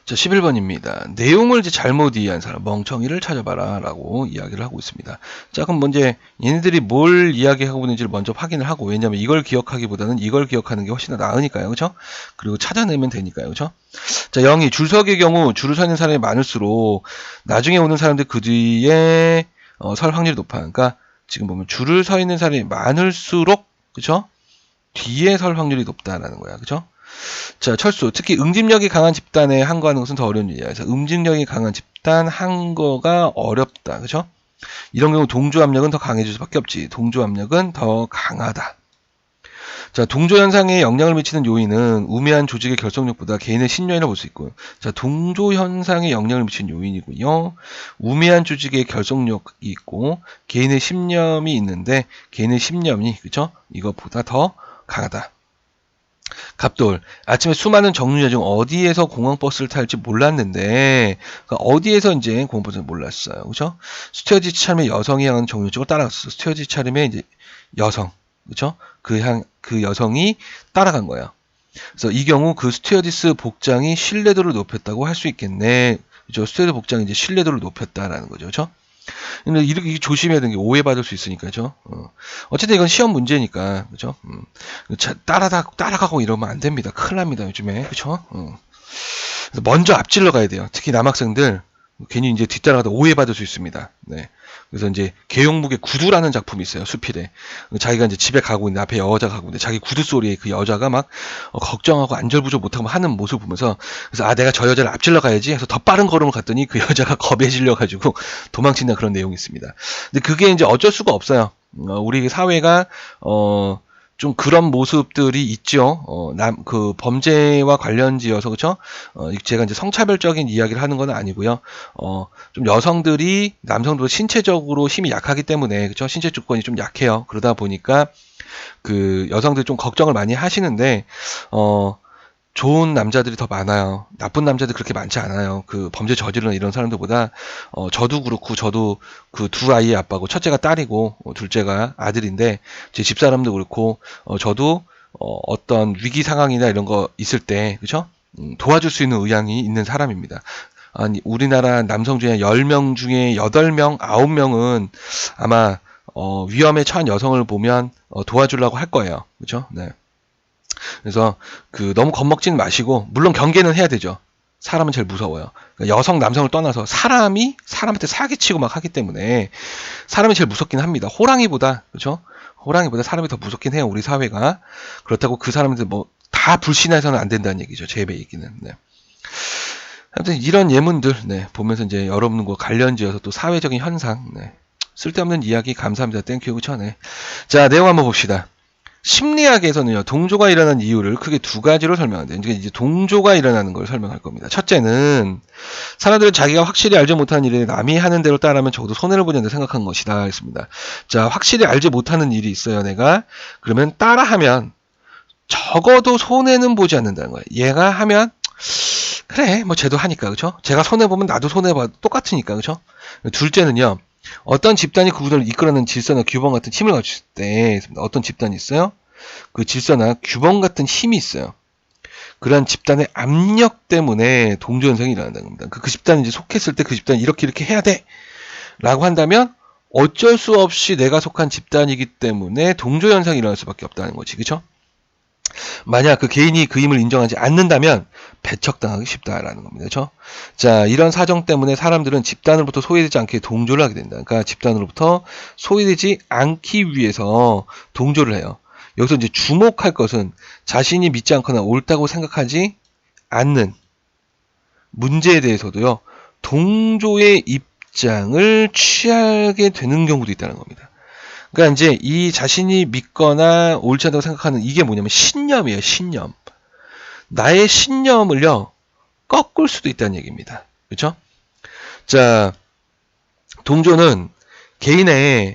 자, 11번입니다. 내용을 이제 잘못 이해한 사람, 멍청이를 찾아봐라 라고 이야기를 하고 있습니다. 자, 그럼 먼저 얘네들이 뭘 이야기하고 있는지를 먼저 확인을 하고, 왜냐면 이걸 기억하기보다는 이걸 기억하는 게 훨씬 더 나으니까요. 그죠? 그리고 찾아내면 되니까요. 그죠? 자, 0이 줄석의 경우 줄을 서 있는 사람이 많을수록 나중에 오는 사람들 그 뒤에 설 확률이 높아. 그러니까 지금 보면 줄을 서 있는 사람이 많을수록, 그죠? 뒤에 설 확률이 높다라는 거야. 그죠? 자, 철수. 특히 응집력이 강한 집단에 항거하는 것은 더 어려운 일이야. 그래서 응집력이 강한 집단 항거가 어렵다. 그죠? 이런 경우 동조압력은 더 강해질 수밖에 없지. 동조압력은 더 강하다. 자, 동조현상에 영향을 미치는 요인은 우매한 조직의 결속력보다 개인의 신념이라고 볼 수 있고요. 자, 동조현상에 영향을 미치는 요인이고요. 우매한 조직의 결속력이 있고 개인의 신념이 있는데 개인의 신념이, 그죠? 이것보다 더 강하다. 갑돌. 아침에 수많은 정류장 중 어디에서 공항버스를 탈지 몰랐는데, 그러니까 어디에서 이제 공항버스를 몰랐어요. 그죠? 스튜어디스 차림에 여성이 향하는 정류장을 따라갔어. 스튜어디스 차림에 이제 여성. 그죠? 그 여성이 따라간 거예요. 그래서 이 경우 그 스튜어디스 복장이 신뢰도를 높였다고 할 수 있겠네. 그죠? 스튜어디스 복장이 이제 신뢰도를 높였다라는 거죠. 그죠? 근데 이렇게 조심해야 되는 게 오해받을 수 있으니까죠. 어쨌든 이건 시험 문제니까, 그죠? 따라가고 이러면 안 됩니다. 큰일 납니다, 요즘에. 그죠? 그래서 먼저 앞질러 가야 돼요. 특히 남학생들, 괜히 이제 뒤따라가다 오해받을 수 있습니다. 네. 그래서 이제 계용묵의 구두라는 작품이 있어요. 수필에. 자기가 이제 집에 가고 있는데 앞에 여자가 가고 있는데 자기 구두 소리에 그 여자가 막 걱정하고 안절부절 못하고 하는 모습을 보면서 그래서 내가 저 여자를 앞질러 가야지 해서 더 빠른 걸음을 갔더니 그 여자가 겁에 질려 가지고 도망친다 그런 내용이 있습니다. 근데 그게 이제 어쩔 수가 없어요. 우리 사회가 좀 그런 모습들이 있죠. 그 범죄와 관련지어서, 그쵸? 제가 이제 성차별적인 이야기를 하는 건 아니고요. 좀 여성들이 남성들보다 신체적으로 힘이 약하기 때문에, 그쵸? 신체 조건이 좀 약해요. 그러다 보니까 그 여성들이 좀 걱정을 많이 하시는데, 좋은 남자들이 더 많아요. 나쁜 남자들 그렇게 많지 않아요. 그 범죄 저지르는 이런 사람들보다 저도 그렇고 저도 그 두 아이의 아빠고 첫째가 딸이고 둘째가 아들인데 제 집사람도 그렇고 저도 어떤 위기 상황이나 이런 거 있을 때 그죠? 도와줄 수 있는 의향이 있는 사람입니다. 아니 우리나라 남성 중에 10명 중에 8명, 9명은 아마 위험에 처한 여성을 보면 도와주려고 할 거예요. 그죠? 네. 그래서 그 너무 겁먹지는 마시고 물론 경계는 해야 되죠. 사람은 제일 무서워요. 그러니까 여성 남성을 떠나서 사람이 사람한테 사기치고 막 하기 때문에 사람이 제일 무섭긴 합니다. 호랑이보다 그렇죠? 호랑이보다 사람이 더 무섭긴 해요. 우리 사회가. 그렇다고 그 사람들 뭐 다 불신해서는 안 된다는 얘기죠. 제 얘기는. 네. 아무튼 이런 예문들 보면서 이제 여러분과 관련지어서 또 사회적인 현상 쓸데없는 이야기 감사합니다. 땡큐 그쵸? 네. 자 내용 한번 봅시다. 심리학에서는요, 동조가 일어나는 이유를 크게 두 가지로 설명하는데, 이제 동조가 일어나는 걸 설명할 겁니다. 첫째는, 사람들은 자기가 확실히 알지 못하는 일에 남이 하는 대로 따라하면 적어도 손해를 보지 않는다 생각한 것이다. 했습니다. 자, 확실히 알지 못하는 일이 있어요, 내가. 그러면 따라하면, 적어도 손해는 보지 않는다는 거예요. 얘가 하면, 그래, 뭐 쟤도 하니까, 그쵸? 제가 손해보면 나도 손해봐도 똑같으니까, 그쵸? 둘째는요, 어떤 집단이 그 구조를 이끌어내는 질서나 규범 같은 힘을 갖출 때 어떤 집단이 있어요? 그 질서나 규범 같은 힘이 있어요. 그러한 집단의 압력 때문에 동조 현상이 일어난다는 겁니다. 그 집단이 이제 속했을 때 그 집단이 이렇게 해야 돼! 라고 한다면 어쩔 수 없이 내가 속한 집단이기 때문에 동조 현상이 일어날 수밖에 없다는 거지. 그쵸? 만약 그 개인이 그 힘을 인정하지 않는다면 배척당하기 쉽다라는 겁니다. 그렇죠? 자, 이런 사정 때문에 사람들은 집단으로부터 소외되지 않게 동조를 하게 된다. 그러니까 집단으로부터 소외되지 않기 위해서 동조를 해요. 여기서 이제 주목할 것은 자신이 믿지 않거나 옳다고 생각하지 않는 문제에 대해서도요. 동조의 입장을 취하게 되는 경우도 있다는 겁니다. 그러니까 이제 이 자신이 믿거나 옳지 않다고 생각하는 이게 뭐냐면 신념이에요. 신념. 나의 신념을요. 꺾을 수도 있다는 얘기입니다. 그렇죠? 자, 동조는 개인의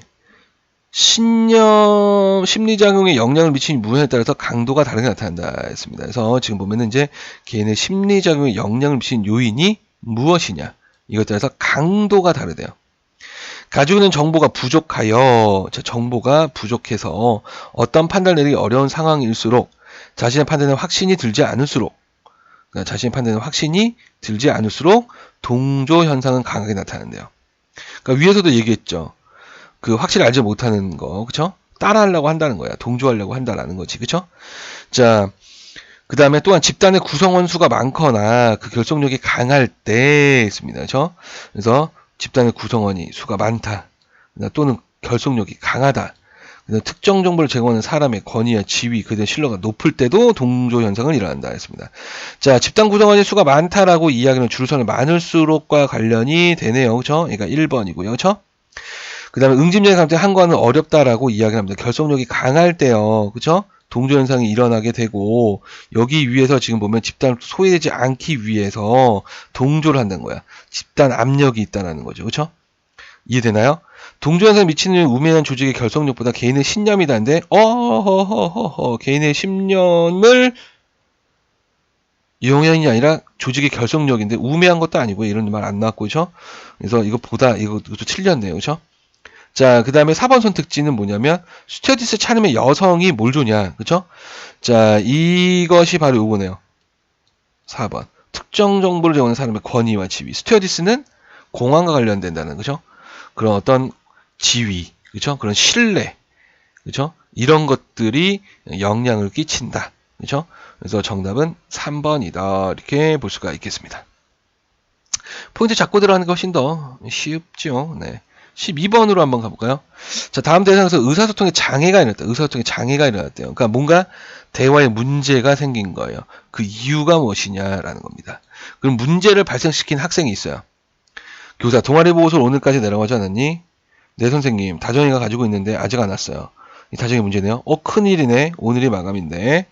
신념, 심리작용에 영향을 미치는 무언에 따라서 강도가 다르게 나타난다 했습니다. 그래서 지금 보면은 이제 개인의 심리작용에 영향을 미치는 요인이 무엇이냐. 이것에 따라서 강도가 다르대요. 가지고 있는 정보가 부족하여, 정보가 부족해서 어떤 판단을 내리기 어려운 상황일수록 자신의 판단에 확신이 들지 않을수록 그러니까 자신의 판단에 확신이 들지 않을수록 동조 현상은 강하게 나타난대요. 그러니까 위에서도 얘기했죠. 그 확실히 알지 못하는 거, 그쵸? 따라하려고 한다는 거야. 동조하려고 한다라는 거지, 그쵸? 자, 그 다음에 또한 집단의 구성원 수가 많거나 그 결속력이 강할 때 있습니다. 그쵸? 그래서 집단의 구성원이 수가 많다. 또는 결속력이 강하다. 특정 정보를 제공하는 사람의 권위와 지위, 그에 대한 신뢰가 높을 때도 동조 현상은 일어난다 했습니다. 자, 집단 구성원의 수가 많다라고 이야기는 줄선을 많을수록과 관련이 되네요. 그쵸? 그러니까 1번이고요. 그쵸? 그 다음에 응집력의 감정에 항거하는 어렵다라고 이야기를 합니다. 결속력이 강할 때요. 그쵸? 동조 현상이 일어나게 되고, 여기 위에서 지금 보면 집단 소외되지 않기 위해서 동조를 한다는 거야. 집단 압력이 있다는 거죠. 그쵸? 이해되나요? 동조 현상에 미치는 우매한 조직의 결속력보다 개인의 신념이다는데, 개인의 신념을 영향이 아니라 조직의 결속력인데, 우매한 것도 아니고, 이런 말 안 나왔고, 그쵸? 그래서 이것도 틀렸네요. 그쵸? 자, 그 다음에 4번 선택지는 뭐냐면, 스튜어디스 차림의 여성이 뭘 주냐. 그쵸? 자, 이것이 바로 요거네요. 4번. 특정 정보를 제공하는 사람의 권위와 지위. 스튜어디스는 공항과 관련된다는, 그죠? 그런 어떤 지위, 그죠? 그런 신뢰, 그죠? 이런 것들이 영향을 끼친다. 그죠? 그래서 정답은 3번이다. 이렇게 볼 수가 있겠습니다. 포인트 잡고 들어가는 게 훨씬 더 쉽죠. 네. 12번으로 한번 가볼까요? 자, 다음 대상에서 의사소통에 장애가 일어났다. 의사소통에 장애가 일어났대요. 그러니까 뭔가 대화에 문제가 생긴 거예요. 그 이유가 무엇이냐라는 겁니다. 그럼 문제를 발생시킨 학생이 있어요. 교사, 동아리 보고서를 오늘까지 내라고 하지 않았니? 네, 선생님. 다정이가 가지고 있는데 아직 안 왔어요. 이 다정이 문제네요. 큰일이네. 오늘이 마감인데.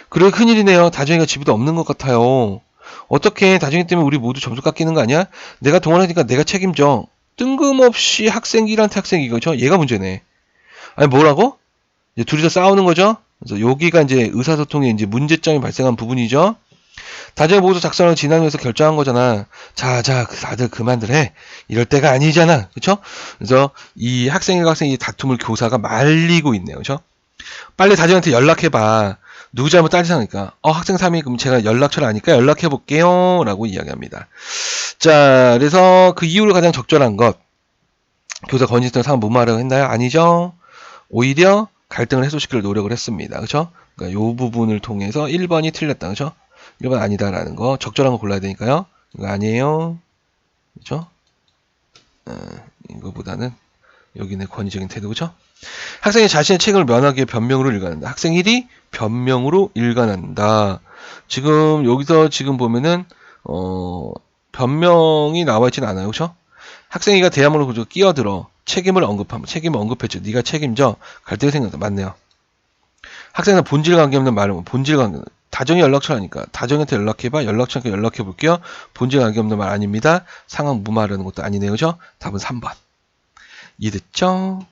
그래, 큰일이네요. 다정이가 집에도 없는 것 같아요. 어떻게 다정이 때문에 우리 모두 점수 깎이는 거 아니야? 내가 동아리니까 내가 책임져. 뜬금없이 학생기란테 학생이 거죠. 얘가 문제네. 아니 뭐라고? 이제 둘이서 싸우는 거죠. 그래서 여기가 이제 의사소통에 이제 문제점이 발생한 부분이죠. 다정이 보고서 작성을 지나면서 결정한 거잖아. 자, 다들 그만들 해. 이럴 때가 아니잖아. 그쵸? 그래서 이 학생과 학생이 다툼을 교사가 말리고 있네요. 그쵸? 빨리 다정이한테 연락해봐. 누구 잘못 따지상하니까. 학생 3위 그럼 제가 연락처를 아니까 연락해볼게요. 라고 이야기합니다. 자, 그래서 그 이유를 가장 적절한 것. 교사 건의했던 상황 무마하려고 했나요? 아니죠. 오히려 갈등을 해소시키려 노력을 했습니다. 그쵸? 그러니까 요 부분을 통해서 1번이 틀렸다. 그쵸? 1번 아니다라는 거. 적절한 거 골라야 되니까요. 이거 아니에요. 그쵸? 이거보다는 여기는 권위적인 태도. 그쵸? 학생이 자신의 책임을 면하기 위해 변명으로 일관한다. 학생 1이 변명으로 일관한다. 지금 여기서 지금 보면은 변명이 나와 있진 않아요. 그쵸? 학생이가 대화문으로 그저 끼어들어 책임을 언급했죠. 네가 책임져. 갈등이 생겼다. 맞네요. 학생은 본질 관계없는 말은 본질 관계. 다정이 연락처라니까. 다정이한테 연락해봐. 연락처니까 연락해볼게요. 본질 관계없는 말 아닙니다. 상황 무마하려는 것도 아니네요. 그죠? 답은 3번. 이해됐죠?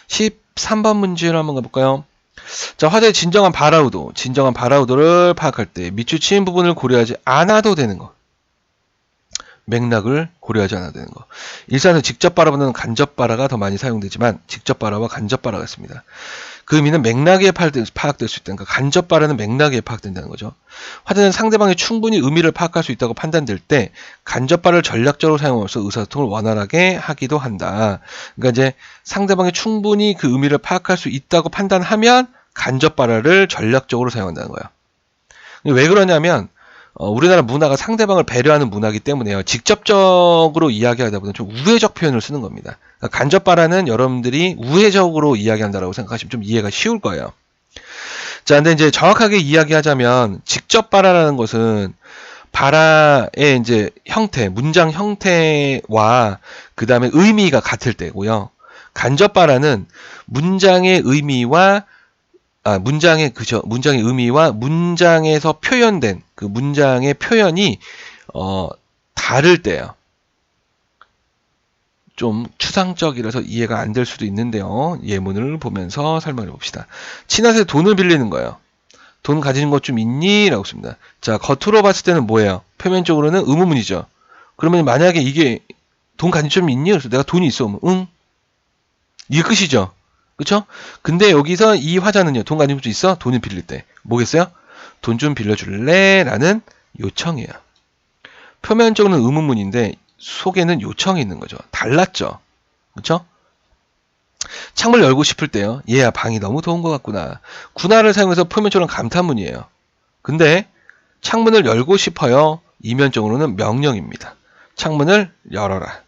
13번 문제로 한번 가볼까요? 자, 화제의 진정한 발화의도를 파악할 때 밑줄 치인 부분을 고려하지 않아도 되는 거. 맥락을 고려하지 않아도 되는 거. 일산에서 직접 발화보다는 간접 발화가 더 많이 사용되지만 직접 발화와 간접 발화가 있습니다. 그 의미는 맥락에 파악될 수 있다는 거. 간접 발화는 맥락에 파악된다는 거죠. 화제는 상대방이 충분히 의미를 파악할 수 있다고 판단될 때 간접 발화를 전략적으로 사용하면서 의사소통을 원활하게 하기도 한다. 그러니까 이제 상대방이 충분히 그 의미를 파악할 수 있다고 판단하면 간접 발화를 전략적으로 사용한다는 거예요. 왜 그러냐면 우리나라 문화가 상대방을 배려하는 문화이기 때문에요. 직접적으로 이야기하다 보면 좀 우회적 표현을 쓰는 겁니다. 그러니까 간접 발화는 여러분들이 우회적으로 이야기한다라고 생각하시면 좀 이해가 쉬울 거예요. 자, 근데 이제 정확하게 이야기하자면 직접 발화라는 것은 발화의 이제 형태, 문장 형태와 그 다음에 의미가 같을 때고요. 간접 발화는 문장의 의미와 문장의 의미와 문장에서 표현된 그 문장의 표현이 다를 때요. 좀 추상적이라서 이해가 안 될 수도 있는데요. 예문을 보면서 설명해 봅시다. 친한테 돈을 빌리는 거예요. 돈 가지는 것 좀 있니? 라고 씁니다. 자, 겉으로 봤을 때는 뭐예요? 표면적으로는 의문문이죠. 그러면 만약에 이게 돈 가진 좀 있니? 그래서 내가 돈이 있어. 응? 이게 끝이죠. 그쵸? 근데 여기서 이 화자는요, 돈 가진 좀 있어? 돈을 빌릴 때. 뭐겠어요? 돈 좀 빌려줄래? 라는 요청이에요. 표면적으로는 의문문인데 속에는 요청이 있는 거죠. 달랐죠. 그쵸? 창문을 열고 싶을 때요. 얘야 방이 너무 더운 것 같구나. 군화를 사용해서 표면적으로는 감탄문이에요. 근데 창문을 열고 싶어요. 이면적으로는 명령입니다. 창문을 열어라.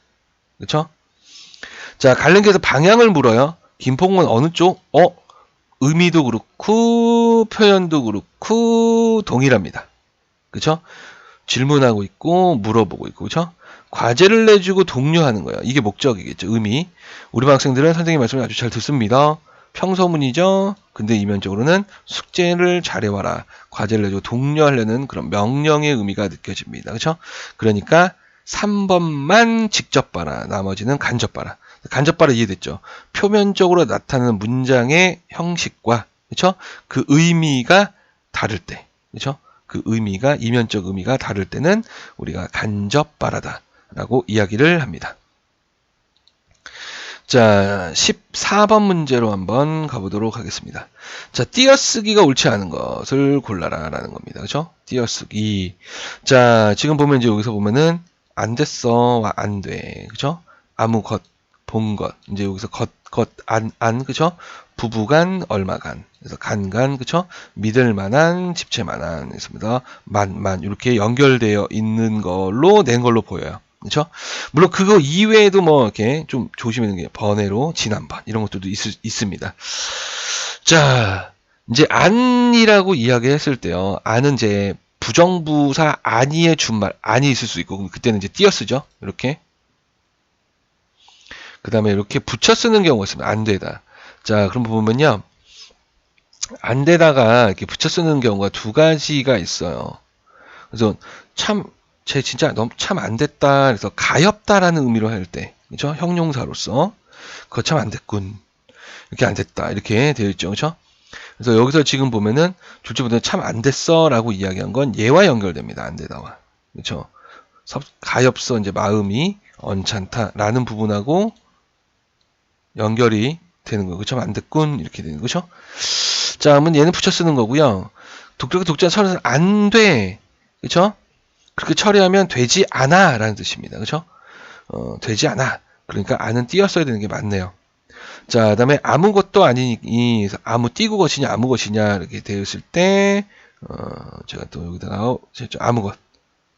그쵸? 자, 갈림길에서 방향을 물어요. 김포공원 어느 쪽? 의미도 그렇고 표현도 그렇고 동일합니다. 그쵸? 질문하고 있고 물어보고 있고 그쵸? 과제를 내주고 독려하는 거예요. 이게 목적이겠죠. 의미. 우리 반 학생들은 선생님 말씀을 아주 잘 듣습니다. 평소문이죠. 근데 이면적으로는 숙제를 잘해와라. 과제를 내주고 독려하려는 그런 명령의 의미가 느껴집니다. 그쵸? 그러니까 3번만 직접 봐라. 나머지는 간접 봐라. 간접 봐라 이해됐죠? 표면적으로 나타나는 문장의 형식과 그쵸? 그 의미가 다를 때 그쵸? 그 의미가 이면적 의미가 다를 때는 우리가 간접 바라다 라고 이야기를 합니다. 자, 14번 문제로 한번 가보도록 하겠습니다. 자, 띄어쓰기가 옳지 않은 것을 골라라 라는 겁니다. 그죠? 띄어쓰기. 자, 지금 보면 이제 여기서 보면은 안 됐어, 안 돼. 그죠? 아무 것, 본 것. 이제 여기서 안, 그죠? 부부간, 얼마간. 그래서 간간, 그죠? 믿을 만한, 집채만한. 있습니다. 이렇게 연결되어 있는 걸로 낸 걸로 보여요. 그렇죠? 물론 그거 이외에도 뭐 이렇게 좀 조심해야 되는 게 번외로 지난번 이런 것들도 있습니다. 자, 이제 안이라고 이야기했을 때요. 안은 이제 부정부사 아니의 준말 안이 있을 수 있고 그때는 이제 띄어쓰죠. 이렇게. 그다음에 이렇게 붙여 쓰는 경우가 있습니다. 안 되다. 자, 그럼 보면요. 안 되다가 이렇게 붙여 쓰는 경우가 두 가지가 있어요. 그래서 참 진짜 너무 참 안 됐다. 그래서 가엾다라는 의미로 할 때, 그렇죠? 형용사로서 그거 참 안 됐군. 이렇게 안 됐다. 이렇게 되어 있죠, 그렇죠? 그래서 여기서 지금 보면은 졸지부터 참 안 됐어라고 이야기한 건 얘와 연결됩니다. 안 되다와, 그렇죠? 가엾어 이제 마음이 언짢다라는 부분하고 연결이 되는 거, 그렇죠? 안 됐군 이렇게 되는 거죠. 자, 그러면 얘는 붙여 쓰는 거고요. 독자 선은 안 돼, 그렇죠? 그렇게 처리하면 되지 않아 라는 뜻입니다. 그렇죠? 되지 않아. 그러니까 안은 띄었어야 되는 게 맞네요. 자, 그 다음에 아무것도 아니니 아무 띄고 것이냐 아무 것이냐 이렇게 되었을 때 제가 또 여기다가 아무것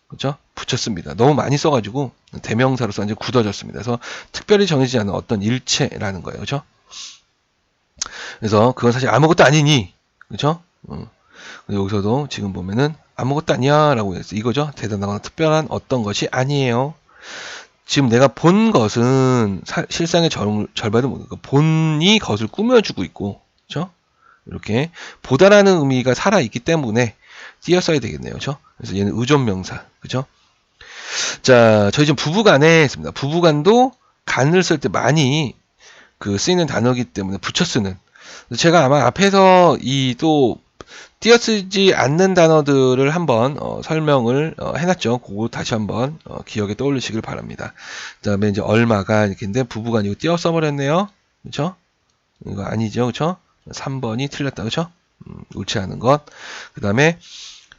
그렇죠? 붙였습니다. 너무 많이 써가지고 대명사로서 완전 굳어졌습니다. 그래서 특별히 정해지지 않은 어떤 일체라는 거예요. 그렇죠? 그래서 그건 사실 아무것도 아니니 그렇죠? 여기서도 지금 보면은 아무것도 아니야 라고 했어요. 이거죠. 대단하거나 특별한 어떤 것이 아니에요. 지금 내가 본 것은 실상의 절반은 모르니까 본이 것을 꾸며주고 있고 그렇죠? 이렇게 보다라는 의미가 살아있기 때문에 띄었어야 되겠네요. 그렇죠? 그래서 얘는 의존명사 그렇죠? 자, 저희 지금 부부간에 했습니다. 부부간도 간을 쓸 때 많이 쓰이는 단어이기 때문에 붙여 쓰는 제가 아마 앞에서 또 띄어쓰지 않는 단어들을 한번 설명을 해놨죠. 그거 다시 한번 기억에 떠올리시길 바랍니다. 그 다음에 이제 얼마가 이렇게인데 부부간 이거 띄어 써버렸네요. 그쵸? 이거 아니죠. 그쵸? 3번이 틀렸다. 그쵸? 옳지 않은 것. 그 다음에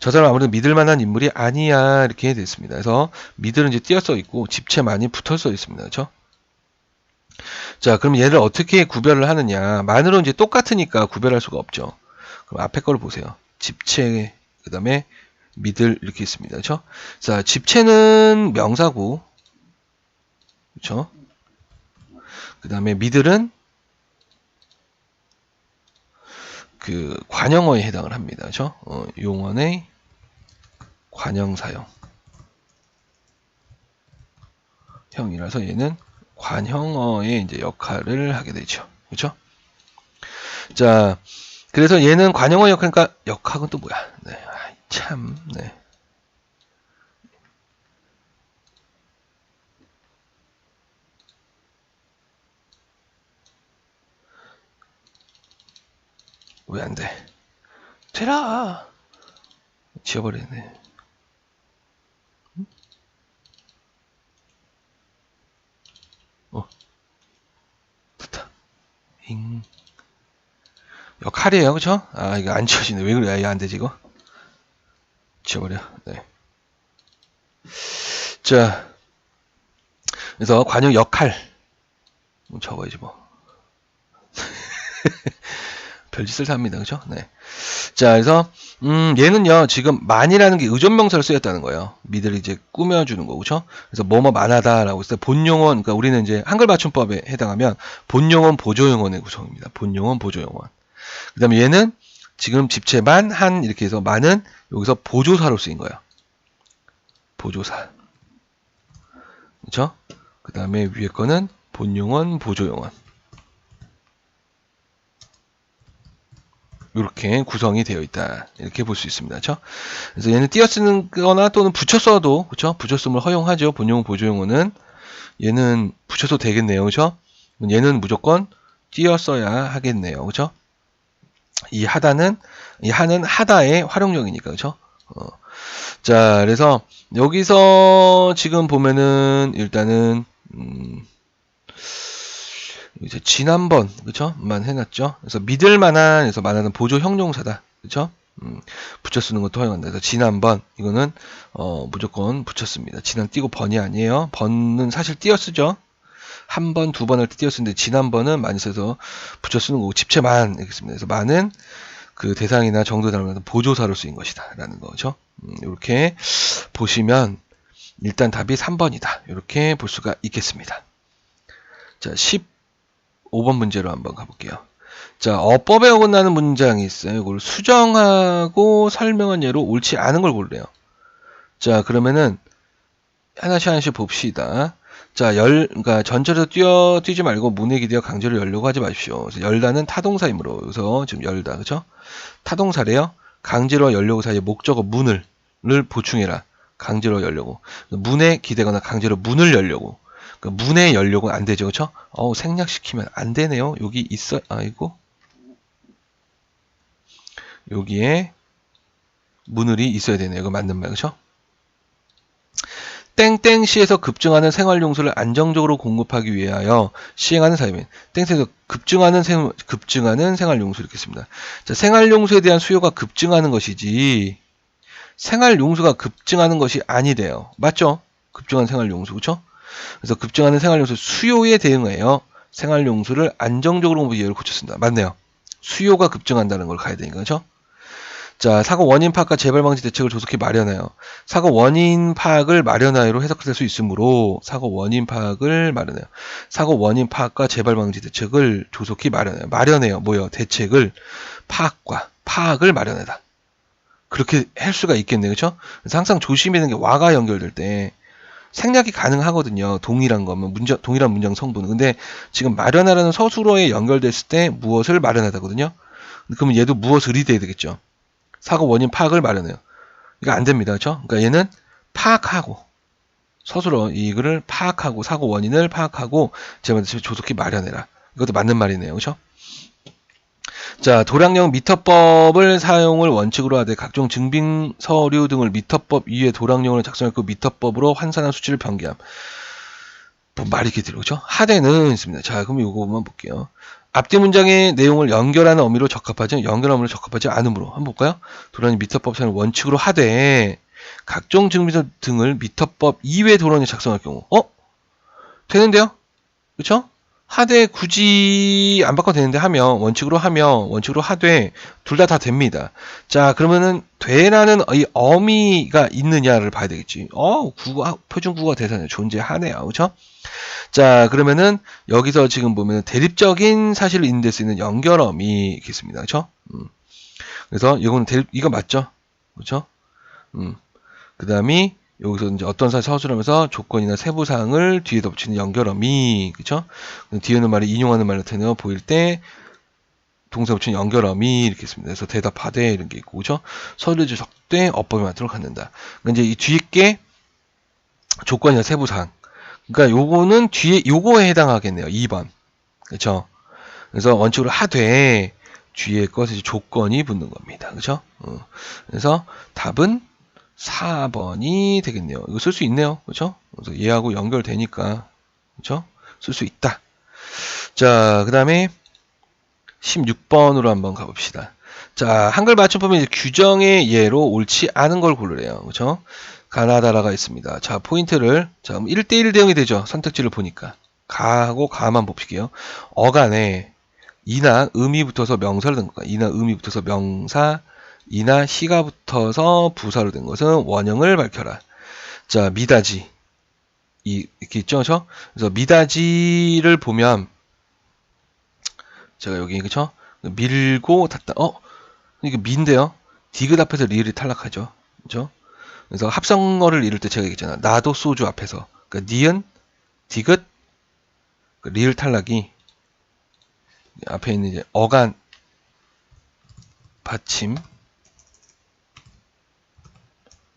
저 사람 아무래도 믿을 만한 인물이 아니야 이렇게 됐습니다. 그래서 믿을은 이제 띄어 써 있고 집체 많이 붙어 써 있습니다. 그쵸? 자, 그럼 얘를 어떻게 구별을 하느냐? 만으로 이제 똑같으니까 구별할 수가 없죠. 그럼 앞에 거를 보세요. 집체, 그 다음에 믿을 이렇게 있습니다. 그렇죠? 자, 집체는 명사고, 그렇죠? 그 다음에 믿을은 관형어에 해당을 합니다. 그렇죠? 용언의 관형사형 형이라서 얘는 관형어의 이제 역할을 하게 되죠. 그렇죠? 자, 그래서 얘는 관형어 역할이니까 역학은 또 뭐야? 네, 참, 네. 왜 안 돼? 되라! 지워버리네. 됐다. 역할이에요, 그쵸? 아, 이거 안 지워지네. 왜 그래? 이거 안 되지, 이거? 지워버려. 네. 자, 그래서 관용 역할 적어야지 뭐. 별짓을 삽니다. 그죠? 네. 자, 그래서 얘는요 지금 만이라는 게 의존명사로 쓰였다는 거예요. 미들을 이제 꾸며주는 거, 그죠? 그래서 뭐뭐 만하다라고 했을 때 본용언, 그러니까 우리는 이제 한글 맞춤법에 해당하면 본용언 보조용언의 구성입니다. 본용언 보조용언. 그다음에 얘는 지금 집체만 한 이렇게 해서 만은 여기서 보조사로 쓰인 거예요. 보조사. 그렇죠? 그다음에 위에 거는 본용언 보조용언. 이렇게 구성이 되어 있다. 이렇게 볼 수 있습니다. 그렇죠? 그래서 얘는 띄어쓰는 거나 또는 붙여 써도, 그렇죠? 붙여 쓰면 허용하죠. 본용어 보조용어는 얘는 붙여 써도 되겠네요. 그렇죠? 얘는 무조건 띄어 써야 하겠네요. 그렇죠? 이 하는 하다의 활용력이니까. 그렇죠? 자, 그래서 여기서 지금 보면은 일단은 이제 지난번 그쵸?만 해놨죠. 그래서 믿을만한 그래서 말하는 보조 형용사다. 그쵸? 붙여 쓰는 것도 허용한다. 그래서 지난번 이거는 무조건 붙였습니다. 지난 띄고 번이 아니에요. 번은 사실 띄어 쓰죠. 한 번, 두 번 할 때 띄어 쓰는데 지난번은 많이 써서 붙여 쓰는 거고 집체만 이렇게 씁니다. 그래서 만은 그 대상이나 정도 단어는 보조사로 쓰인 것이다. 라는 거죠. 이렇게 보시면 일단 답이 3번이다. 이렇게 볼 수가 있겠습니다. 자, 15번 문제로 한번 가볼게요. 자, 어법에 어긋나는 문장이 있어요. 이걸 수정하고 설명한 예로 옳지 않은 걸 고르래요. 자, 그러면은 하나씩 봅시다. 자, 그러니까 전체로 뛰지 말고 문에 기대어 강제로 열려고 하지 마십시오. 그래서 열다는 타동사이므로 여기서 지금 열다, 그죠? 타동사래요. 강제로 열려고 사이에 목적어 문을 보충해라. 강제로 열려고. 문에 기대거나 강제로 문을 열려고. 그러니까 문에 열려고 안 되죠, 그렇죠? 생략시키면 안 되네요. 여기 있어, 아이고. 여기에 문을이 있어야 되네요. 이거 맞는 말, 그렇죠? 땡땡시에서 급증하는 생활용수를 안정적으로 공급하기 위하여 시행하는 사유인 땡땡에서 급증하는 생활용수 이렇게 씁니다. 자, 생활용수에 대한 수요가 급증하는 것이지 생활용수가 급증하는 것이 아니래요. 맞죠? 급증하는 생활용수, 그렇죠? 그래서 급증하는 생활용수 수요에 대응하여 생활용수를 안정적으로 예를 고쳤습니다. 맞네요. 수요가 급증한다는 걸 가야 되니까, 그렇죠? 자, 사고 원인 파악과 재발 방지 대책을 조속히 마련하여 사고 원인 파악을 마련하여로 해석될 수 있으므로 사고 원인 파악을 마련해요. 사고 원인 파악과 재발 방지 대책을 조속히 마련해요. 마련해요. 뭐요? 대책을 파악을 마련하다. 그렇게 할 수가 있겠네요. 그렇죠? 그래서 항상 조심해야 되는 게 와가 연결될 때 생략이 가능하거든요. 동일한 거면 동일한 문장 성분은. 근데 지금 마련하라는 서술어에 연결됐을 때 무엇을 마련하다거든요. 그러면 얘도 무엇을이 돼야 되겠죠. 사고 원인 파악을 마련해요. 이거 안 됩니다. 그렇죠? 그러니까 얘는 파악하고 서술어 이거를 파악하고 사고 원인을 파악하고 제발 조속히 마련해라. 이것도 맞는 말이네요. 그렇죠? 자, 도량령 미터법을 사용을 원칙으로 하되 각종 증빙 서류 등을 미터법 이외에 도량령을 작성했고 미터법으로 환산한 수치를 변기함. 뭐 말이 이렇게 들어, 그죠? 하대는 있습니다. 자, 그럼 이거만 볼게요. 앞뒤 문장의 내용을 연결하는 의미로 적합하지 않으므로 한번 볼까요? 도량령 미터법 사용 원칙으로 하되 각종 증빙서 등을 미터법 이외 도량에 작성할 경우 되는데요? 그쵸? 하되 굳이 안 바꿔도 되는데 원칙으로 하되 둘 다 됩니다. 자, 그러면은 되라는 이 어미가 있느냐를 봐야 되겠지. 표준국어 대사는 존재하네요. 그쵸? 자, 그러면은 여기서 지금 보면 대립적인 사실을 인될 수 있는 연결어미 있겠습니다. 그쵸? 그래서 이거 맞죠? 그쵸? 그 다음이 여기서 이제 어떤 사실 서술하면서 조건이나 세부사항을 뒤에다 붙이는 연결어미, 그쵸? 뒤에 있는 말이 인용하는 말로 되는 보일 때 동사 붙이는 연결어미 이렇게 있습니다. 그래서 대답하되 이런 게 있고, 그쵸? 서류 주석되 어법에 맞도록 갖는다. 그러니까 이제 이 뒤에 게 조건이나 세부사항. 그러니까 요거는 뒤에 요거에 해당하겠네요. 2번, 그쵸? 그래서 원칙으로 하되 뒤에 것에 조건이 붙는 겁니다. 그쵸? 그래서 답은 4번이 되겠네요. 이거 쓸 수 있네요. 그렇죠? 그래서 얘하고 연결되니까 그렇죠? 쓸 수 있다. 자, 그다음에 16번으로 한번 가봅시다. 자, 한글 맞춤법은 이제 규정의 예로 옳지 않은 걸 고르래요. 그렇죠? 가나다라가 있습니다. 자, 포인트를, 자, 1대1 대응이 되죠. 선택지를 보니까. 가하고 가만 봅시게요. 어간에 이나 음이 붙어서 명사로 된 거야. 이나 음이 붙어서 명사, 이나 시가 붙어서 부사로 된 것은 원형을 밝혀라. 자, 미다지. 이렇게 있죠, 그쵸? 그래서 미다지를 보면, 제가 여기, 그쵸? 밀고 닫다. 이게 미인데요? 디귿 앞에서 리을이 탈락하죠. 그죠? 그래서 합성어를 이룰 때 제가 얘기했잖아. 나도 소주 앞에서. 그러니까 니은, 디귿, 리을 탈락이 앞에 있는 이제 어간 받침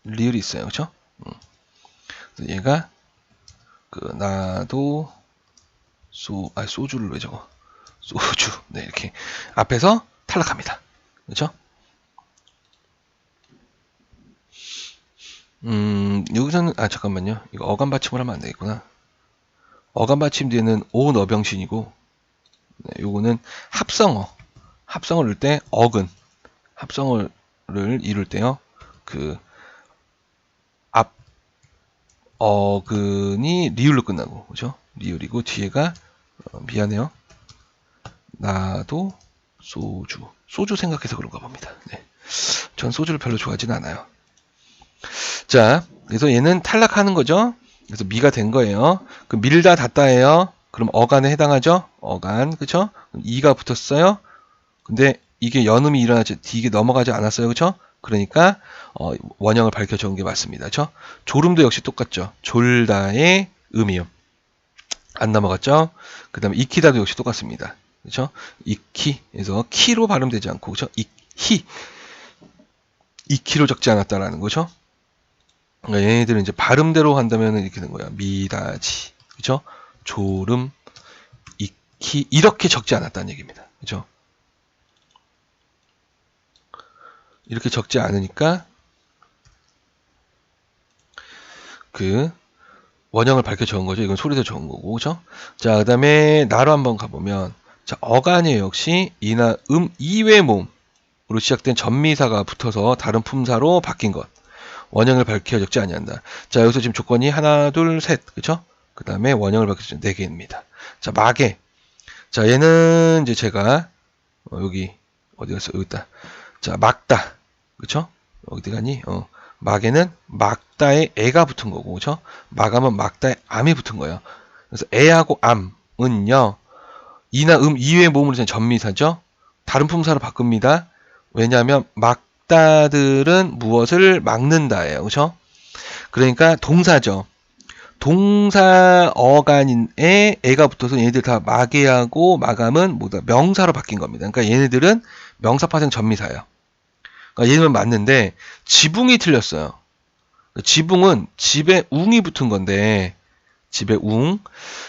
리을이 있어요. 그쵸? 그래서 얘가 나도 소주를 왜 적어? 소주. 네, 이렇게 앞에서 탈락합니다. 그렇죠? 여기서는 잠깐만요. 이거 어간 받침을 하면 안 되겠구나. 어간 받침 뒤에는 오너병신이고, 네, 요거는 합성어를 이룰 때 어근, 합성어를 이룰 때요. 앞 어근이 리을로 끝나고, 그죠? 리을이고 뒤에가 미안해요. 나도 소주 생각해서 그런가 봅니다. 네. 전 소주를 별로 좋아하지는 않아요. 자, 그래서 얘는 탈락하는 거죠. 그래서 미가 된 거예요. 그 밀다 닫다예요. 그럼 어간에 해당하죠? 어간, 그쵸? 이가 붙었어요. 근데 이게 연음이 일어나지, 이게 넘어가지 않았어요. 그쵸? 그러니까 원형을 밝혀 적은 게 맞습니다. 그쵸? 졸음도 역시 똑같죠. 졸다의 음이요. 안 넘어갔죠? 그 다음에 익히다도 역시 똑같습니다. 그쵸? 익히에서 키로 발음되지 않고, 그쵸? 익히. 2kg 적지 않았다라는 거죠. 그러니까 얘네들은 이제 발음대로 한다면 이렇게 된 거야. 미다지, 그죠? 졸음, 익히 이렇게 적지 않았다는 얘기입니다. 그죠? 이렇게 적지 않으니까 그 원형을 밝혀 적은 거죠. 이건 소리에서 적은 거고, 그죠? 자, 그다음에 나로 한번 가보면, 자, 어간이 역시 이나 이외 몸으로 시작된 전미사가 붙어서 다른 품사로 바뀐 것. 원형을 밝혀 적지 아니한다. 자, 여기서 지금 조건이 하나, 둘, 셋, 그쵸? 그 다음에 원형을 밝혀 적지 4개입니다. 자, 마개. 자, 얘는 이제 제가 여기 어디 갔어? 여기 있다. 자, 막다, 그쵸? 어디 가니? 마개는 막다에 애가 붙은 거고, 그쵸? 마감은 막다에 암이 붙은 거예요. 그래서 애하고 암은요, 이나 이외의 몸으로 된 전미사죠. 다른 품사로 바꿉니다. 왜냐하면 막다들은 무엇을 막는다예요. 그렇죠? 그러니까 동사죠. 동사 어간에 애가 붙어서 얘네들 다 마개하고 마감은 뭐다? 명사로 바뀐 겁니다. 그러니까 얘네들은 명사 파생 전미사예요. 그러니까 얘는 맞는데 지붕이 틀렸어요. 지붕은 집에 웅이 붙은 건데 집에 웅.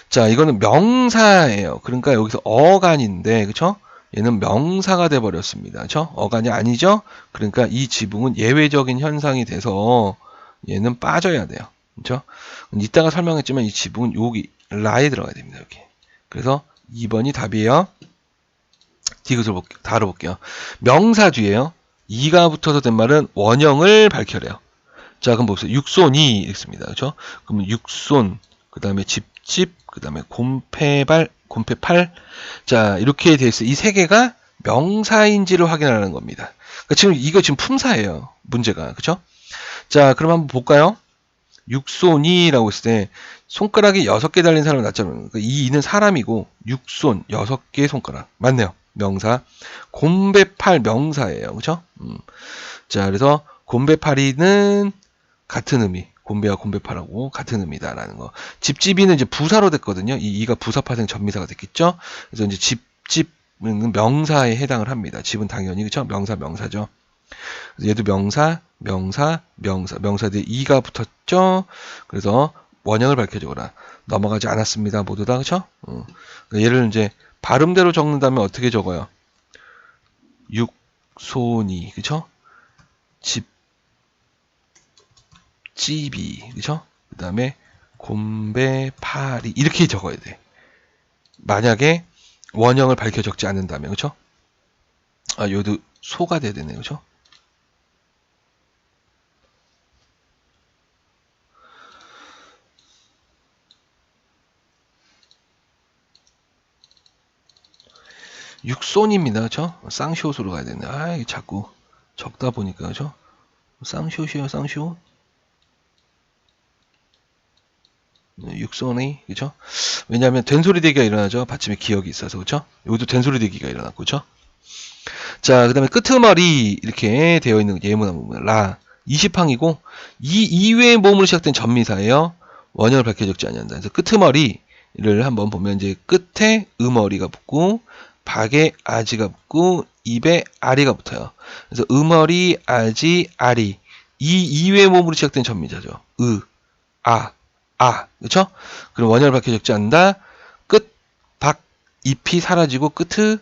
자, 이거는 명사예요. 그러니까 여기서 어간인데, 그쵸? 얘는 명사가 돼 버렸습니다. 그쵸? 어간이 아니죠? 그러니까 이 지붕은 예외적인 현상이 돼서 얘는 빠져야 돼요. 그쵸? 이따가 설명했지만 이 지붕은 여기 라에 들어가야 됩니다. 여기. 그래서 2번이 답이에요. 디귿을 다뤄볼게요. 명사 뒤에요. 이가 붙어서 된 말은 원형을 밝혀래요. 자, 그럼 보세요. 육손이 있습니다. 그렇죠? 그러면 육손, 그 다음에 집집, 그 다음에 곰패팔. 자, 이렇게 돼 있어요. 이 세 개가 명사인지를 확인하는 겁니다. 그러니까 지금 이거 지금 품사예요. 문제가. 그렇죠? 자, 그럼 한번 볼까요? 육손이라고 했을 때 손가락이 6개 달린 사람을 낫잖아요. 그러니까 이 이는 사람이고 육손 6개의 손가락. 맞네요. 명사. 곰배팔 명사예요. 그렇죠? 자, 그래서 곰배팔이는 같은 의미, 곰배와 곰배파라고 같은 의미다라는 거. 집집이는 이제 부사로 됐거든요. 이가 부사 파생 전미사가 됐겠죠. 그래서 이제 집집은 명사에 해당을 합니다. 집은 당연히 그렇죠. 명사죠. 그래서 얘도 명사 뒤에 이가 붙었죠. 그래서 원형을 밝혀주거라. 넘어가지 않았습니다. 모두 다 그렇죠. 얘를 이제 발음대로 적는다면 어떻게 적어요? 육손이 그렇죠. 집이, 그죠? 그 다음에 곰배파리 이렇게 적어야 돼. 만약에 원형을 밝혀 적지 않는다면, 그죠? 아, 여기도 소가 돼야 되네, 그죠? 육손입니다. 그죠? 쌍시옷으로 가야 되네. 아, 이게 자꾸 적다 보니까, 그죠? 쌍시옷이에요, 쌍시옷. 네, 육손이, 그죠? 왜냐하면 된소리 대기가 일어나죠. 받침에 기억이 있어서, 그죠? 여기도 된소리 대기가 일어났고, 그죠? 자, 그 다음에 끄트머리 이렇게 되어 있는 예문한 부분 라 20항이고 이 이외의 모음으로 시작된 전미사예요. 원형을 밝혀 적지 않는다. 그래서 끄트머리를 한번 보면 이제 끝에 음어리가 붙고 박에 아지가 붙고 입에 아리가 붙어요. 그래서 음어리, 아지, 아리 이 이외의 모음으로 시작된 전미사죠. 그렇죠? 그럼 원형을 밝혀 적지 않는다. 끝, 박, 잎이 사라지고 끝을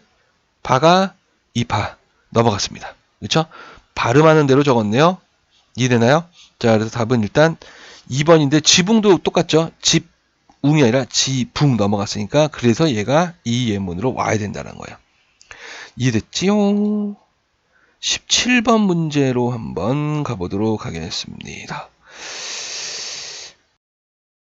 바가 이파 넘어갔습니다. 그렇죠? 발음하는 대로 적었네요. 이해되나요? 자, 그래서 답은 일단 2번인데 지붕도 똑같죠? 집웅이 아니라 지붕 넘어갔으니까 그래서 얘가 이 예문으로 와야 된다는 거예요. 이해됐지요? 17번 문제로 한번 가보도록 하겠습니다.